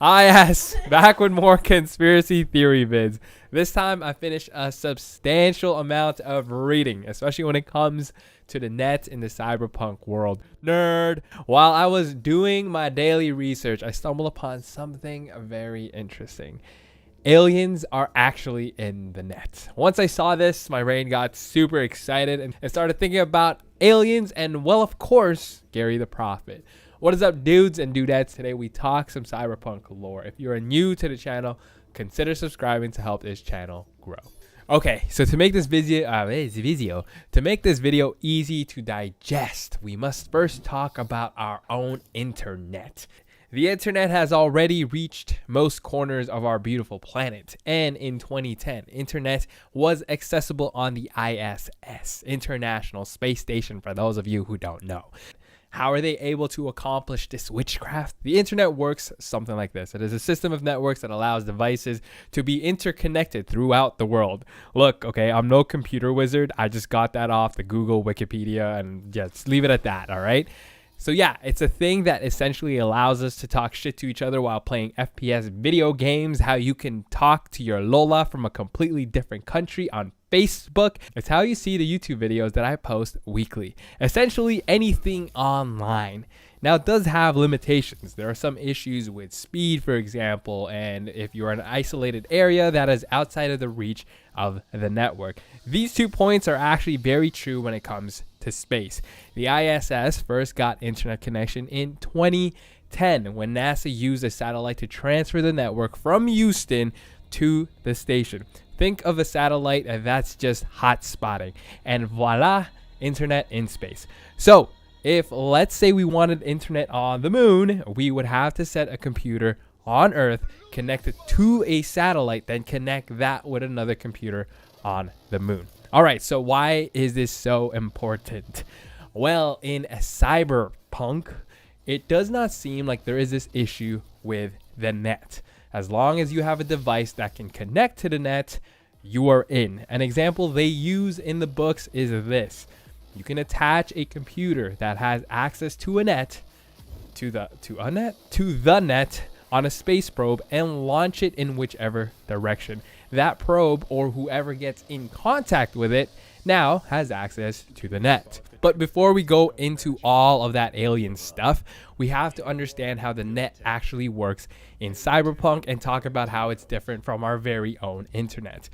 Yes, back with more conspiracy theory vids. This time I finished a substantial amount of reading, especially when it comes to the net in the cyberpunk world. Nerd. While I was doing my daily research, I stumbled upon something very interesting. Aliens are actually in the net. Once I saw this, my brain got super excited and started thinking about aliens and, well, of course, Garry the Prophet. What is up, dudes and dudettes? Today we talk some cyberpunk lore. If you are new to the channel, consider subscribing to help this channel grow. Okay, so to make this video easy to digest, we must first talk about our own internet. The internet has already reached most corners of our beautiful planet, and in 2010, internet was accessible on the ISS, International Space Station, for those of you who don't know. How are they able to accomplish this witchcraft? The internet works something like this. It is a system of networks that allows devices to be interconnected throughout the world. Look, okay, I'm no computer wizard. I just got that off the Google Wikipedia and just leave it at that, all right? So yeah, it's a thing that essentially allows us to talk shit to each other while playing FPS video games, how you can talk to your Lola from a completely different country on Facebook. It's how you see the YouTube videos that I post weekly. Essentially anything online. Now, it does have limitations. There are some issues with speed, for example, and if you're in an isolated area that is outside of the reach of the network. These 2 points are actually very true when it comes to space. The ISS first got internet connection in 2010 when NASA used a satellite to transfer the network from Houston to the station. Think of a satellite that's just hot spotting, and voila, internet in space. So if, let's say, we wanted internet on the moon, we would have to set a computer on Earth, connect it to a satellite, then connect that with another computer on the moon. All right, so why is this so important? Well, in Cyberpunk, it does not seem like there is this issue with the net. As long as you have a device that can connect to the net, you are in. An example they use in the books is this. You can attach a computer that has access to a net, to the net on a space probe and launch it in whichever direction. That probe, or whoever gets in contact with it, now has access to the net. But before we go into all of that alien stuff, we have to understand how the net actually works in Cyberpunk and talk about how it's different from our very own internet.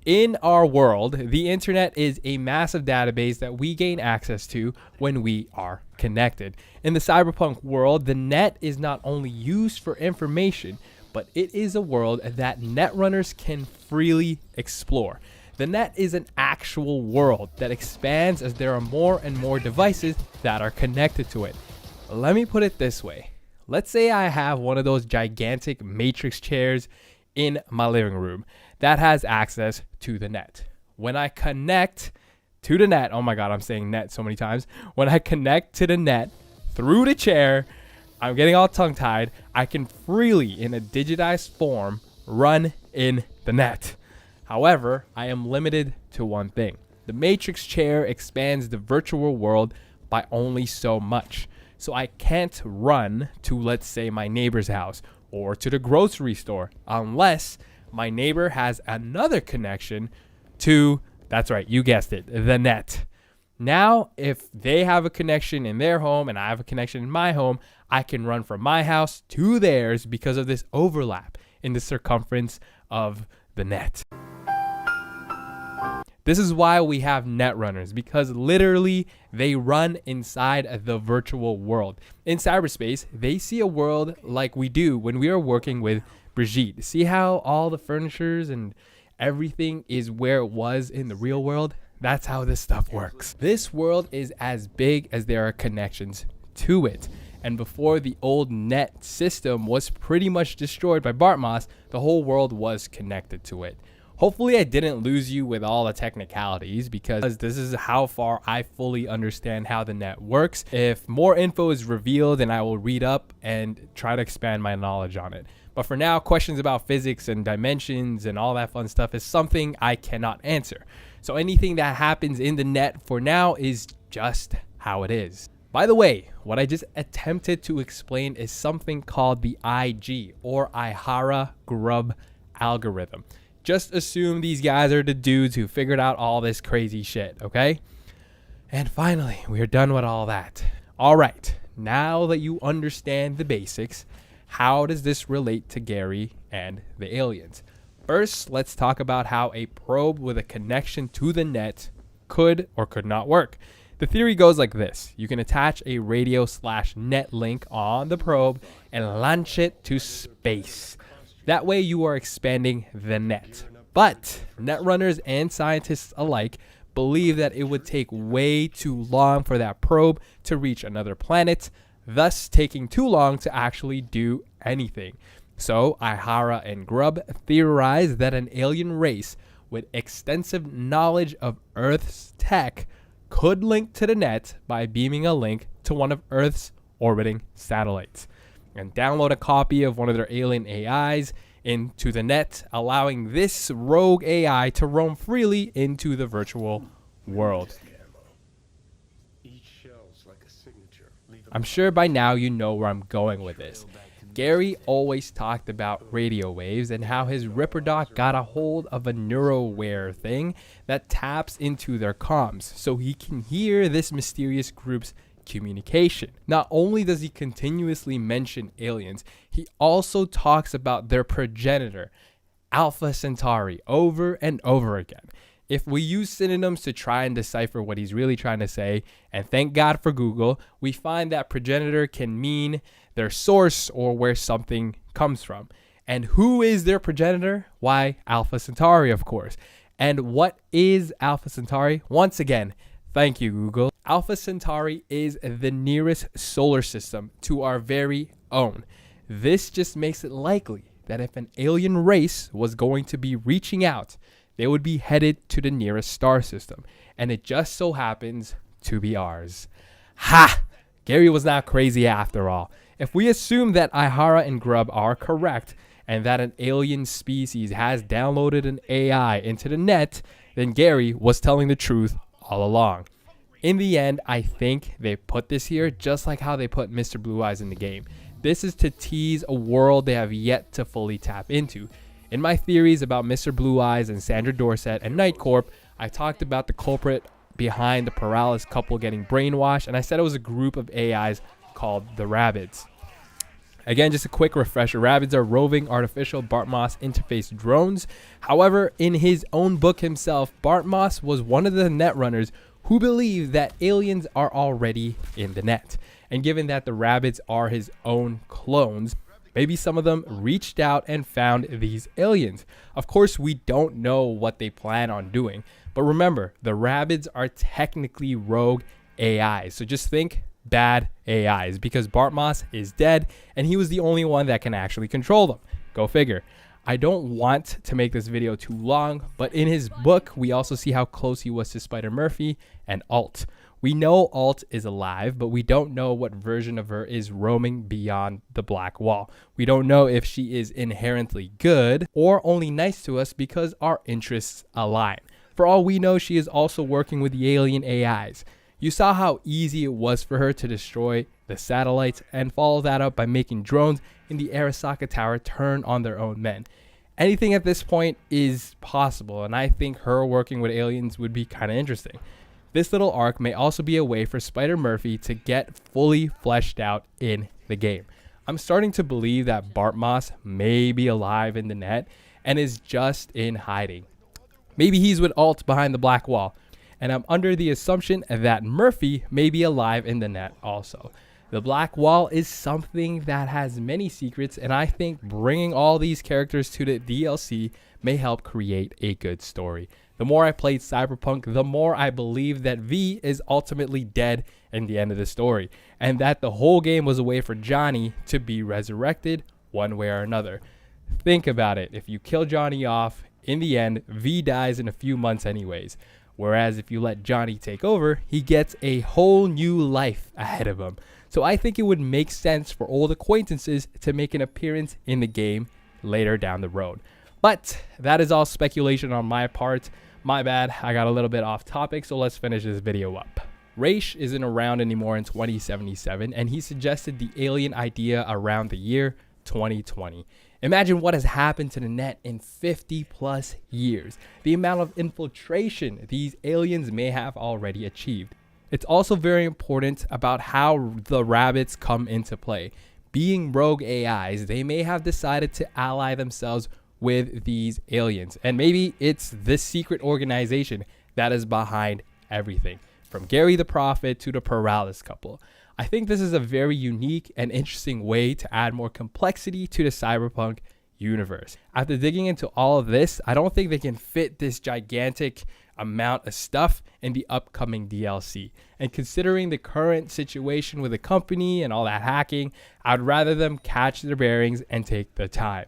In our world, the internet is a massive database that we gain access to when we are connected. In the cyberpunk world, the net is not only used for information, but it is a world that netrunners can freely explore. The net is an actual world that expands as there are more and more devices that are connected to it. Let me put it this way. Let's say I have one of those gigantic matrix chairs in my living room that has access to the net. When I connect to the net, oh my God, I'm saying net so many times. When I connect to the net through the chair, I'm getting all tongue-tied, I can freely, in a digitized form, run in the net. However, I am limited to one thing. The matrix chair expands the virtual world by only so much. So I can't run to, let's say, my neighbor's house or to the grocery store unless my neighbor has another connection to, that's right, you guessed it, the net. Now, if they have a connection in their home and I have a connection in my home, I can run from my house to theirs because of this overlap in the circumference of the net. This is why we have net runners, because literally they run inside the virtual world. In cyberspace, they see a world like we do when we are working with Brigitte. See how all the furnitures and everything is where it was in the real world? That's how this stuff works. This world is as big as there are connections to it. And before the old net system was pretty much destroyed by Bartmoss, the whole world was connected to it. Hopefully I didn't lose you with all the technicalities, because this is how far I fully understand how the net works. If more info is revealed, then I will read up and try to expand my knowledge on it. But for now, questions about physics and dimensions and all that fun stuff is something I cannot answer. So anything that happens in the net for now is just how it is. By the way, what I just attempted to explain is something called the IG, or Ihara Grub algorithm. Just assume these guys are the dudes who figured out all this crazy shit, okay? And finally, we're done with all that. All right, now that you understand the basics, how does this relate to Garry and the aliens? First, let's talk about how a probe with a connection to the net could or could not work. The theory goes like this. You can attach a radio/net link on the probe and launch it to space. That way you are expanding the net. But netrunners and scientists alike believe that it would take way too long for that probe to reach another planet, thus taking too long to actually do anything. So Ihara and Grub theorize that an alien race with extensive knowledge of Earth's tech could link to the net by beaming a link to one of Earth's orbiting satellites and download a copy of one of their alien AIs into the net, allowing this rogue AI to roam freely into the virtual world. I'm sure by now you know where I'm going with this. Garry always talked about radio waves and how his Ripperdoc got a hold of a neuroware thing that taps into their comms so he can hear this mysterious group's communication. Not only does he continuously mention aliens, he also talks about their progenitor, Alpha Centauri, over and over again. If we use synonyms to try and decipher what he's really trying to say, and thank God for Google, we find that progenitor can mean their source or where something comes from. And who is their progenitor? Why, Alpha Centauri, of course. And what is Alpha Centauri? Once again, thank you, Google. Alpha Centauri is the nearest solar system to our very own. This just makes it likely that if an alien race was going to be reaching out, they would be headed to the nearest star system. And it just so happens to be ours. Ha! Garry was not crazy after all. If we assume that Ihara and Grub are correct, and that an alien species has downloaded an AI into the net, then Garry was telling the truth all along. In the end, I think they put this here just like how they put Mr. Blue Eyes in the game. This is to tease a world they have yet to fully tap into. In my theories about Mr. Blue Eyes and Sandra Dorset and Night Corp, I talked about the culprit behind the Perales couple getting brainwashed, and I said it was a group of AIs called the Rabbids. Again, just a quick refresher. Rabbids are roving artificial Bartmoss interface drones. However, in his own book himself, Bartmoss was one of the netrunners who believed that aliens are already in the net. And given that the Rabbids are his own clones, maybe some of them reached out and found these aliens. Of course, we don't know what they plan on doing. But remember, the Rabbids are technically rogue AIs. So just think bad AIs, because Bartmoss is dead and he was the only one that can actually control them. Go figure. I don't want to make this video too long, but in his book, we also see how close he was to Spider-Murphy and Alt. We know Alt is alive, but we don't know what version of her is roaming beyond the black wall. We don't know if she is inherently good or only nice to us because our interests align. For all we know, she is also working with the alien AIs. You saw how easy it was for her to destroy the satellites and follow that up by making drones in the Arasaka Tower turn on their own men. Anything at this point is possible, and I think her working with aliens would be kind of interesting. This little arc may also be a way for Spider-Murphy to get fully fleshed out in the game. I'm starting to believe that Bartmoss may be alive in the net and is just in hiding. Maybe he's with Alt behind the black wall. And I'm under the assumption that Murphy may be alive in the net also. The Black Wall is something that has many secrets, and I think bringing all these characters to the DLC may help create a good story. The more I played Cyberpunk, the more I believe that V is ultimately dead in the end of the story, and that the whole game was a way for Johnny to be resurrected one way or another. Think about it. If you kill Johnny off, in the end, V dies in a few months anyways. Whereas if you let Johnny take over, he gets a whole new life ahead of him. So I think it would make sense for old acquaintances to make an appearance in the game later down the road. But that is all speculation on my part. My bad, I got a little bit off topic, so let's finish this video up. Raish isn't around anymore in 2077, and he suggested the alien idea around the year 2020. Imagine what has happened to the net in 50 plus years, the amount of infiltration these aliens may have already achieved. It's also very important about how the rabbits come into play. Being rogue AIs, they may have decided to ally themselves with these aliens, and maybe it's this secret organization that is behind everything, from Garry the Prophet to the Paralysis couple. I think this is a very unique and interesting way to add more complexity to the Cyberpunk universe. After digging into all of this, I don't think they can fit this gigantic amount of stuff in the upcoming DLC. And considering the current situation with the company and all that hacking, I'd rather them catch their bearings and take the time.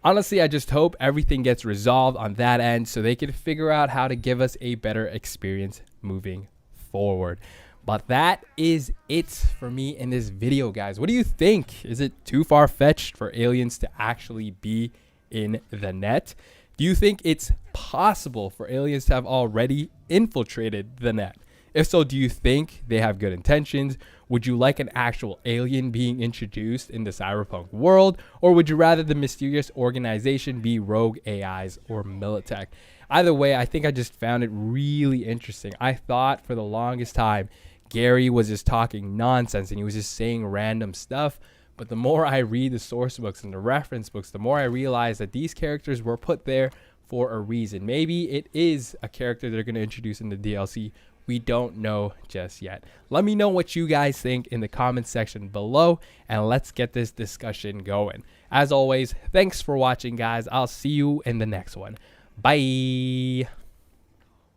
Honestly, I just hope everything gets resolved on that end so they can figure out how to give us a better experience moving forward. But that is it for me in this video, guys. What do you think? Is it too far-fetched for aliens to actually be in the net? Do you think it's possible for aliens to have already infiltrated the net? If so, do you think they have good intentions? Would you like an actual alien being introduced in the Cyberpunk world? Or would you rather the mysterious organization be rogue AIs or Militech? Either way, I think I just found it really interesting. I thought for the longest time, Garry was just talking nonsense and he was just saying random stuff. But the more I read the source books and the reference books, the more I realize that these characters were put there for a reason. Maybe it is a character they're going to introduce in the DLC. We don't know just yet. Let me know what you guys think in the comments section below, and let's get this discussion going. As always, thanks for watching, guys. I'll see you in the next one. Bye.